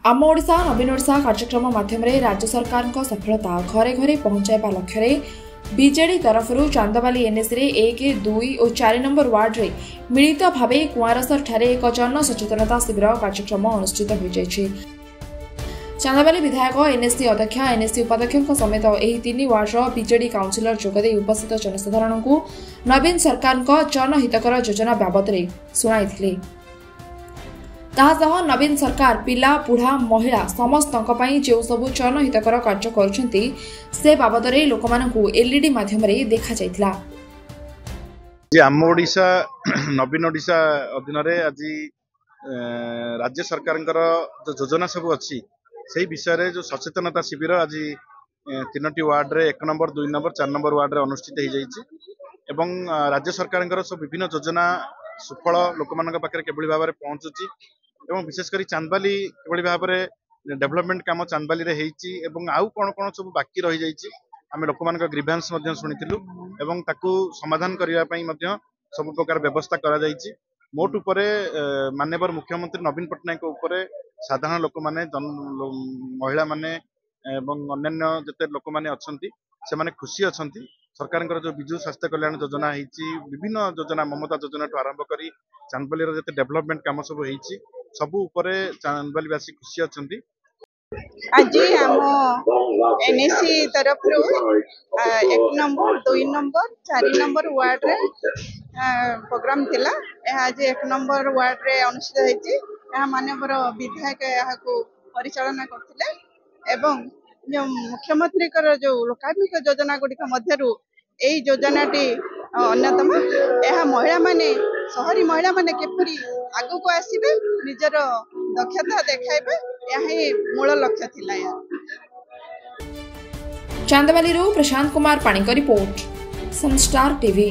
आम ओडिशा नवीन ओडिशा कार्यक्रम माध्यम राज्य सरकार सफलता घरे घरे पहुंचाइबा लक्ष्य बीजेडी तरफ चांदबाली एनएसी 1, 2 और 4 नंबर वार्ड में मिलित भाव कुआरसर ठारे एक जन सचेतनता शिविर कार्यक्रम अनुष्ठित हो चांदबाली विधायक एनएसी अध्यक्ष एनएसी उपाध्यक्ष समेत यह 3 वार्डर बीजेडी काउंसिलर जोगदे उपस्थित जनसाधारण को नवीन सरकार जनहितकर योजना बाबद शुणाई नवीन सरकार पिला बुढ़ा महिला समस्त जो सबू जनहितकर कार्य करुछंती से बाबद लोक एलईडी माध्यम देखा जायतिला। आम ओडिशा नवीन ओडिशा अधीन आज राज्य सरकार जो योजना सब अच्छी से विषय जो सचेतनता शिविर आज 3टी वार्ड रे 1 नंबर 2 नंबर 4 नंबर वार्ड रे अनुष्ठित हो जाइए। राज्य सरकार सब विभिन्न योजना सुफल लोक पाखे किभली भाव में पहुंचुची एवं विशेषकर चांदबाली किभली भाव में डेवलपमेंट काम चांदबाली रे हेइची एवं आउ कोन कोन सब बाकी रही जाइए आम लोक ग्रीभांस शुणिलु एवं ताकू समाधान करने सब प्रकार व्यवस्था करा जाइए। मोट उपरे माननीय मुख्यमंत्री नवीन पट्टनायक उपरे साधारण लोक माने महिला माने एवं अन्य जते लोक माने अछंती से माने खुशी अछंती। सरकार जो विजु स्वास्थ्य कल्याण योजना होती विभिन्न योजना ममता योजना ठू आरंभ करी चांदबाली जते डेवलपमेंट काम सब होती सबू उपरे चांदबालीवासी खुशी अछंती। आज आम एनएसी तरफ 1 नंबर 2 नंबर 4 नंबर वार्ड रे प्रोग्राम थिला। आज 1 नंबर वार्ड रे अनुष्ठित होती माननीय विधायक यहाँ परिचालना करथिले एवं जो मुख्यमंत्री जो लोकाभिमुख योजना गुड़िक मध्यरु एई योजनाटी अन्यतम। यह महिला माने शहरी महिला माने केपरी आगु को आसीबे निजर दक्षता देखाइबे यही मूल लक्ष्य थिला। चांदबाली प्रशांत कुमार पाणी का रिपोर्ट, सनस्टार टीवी।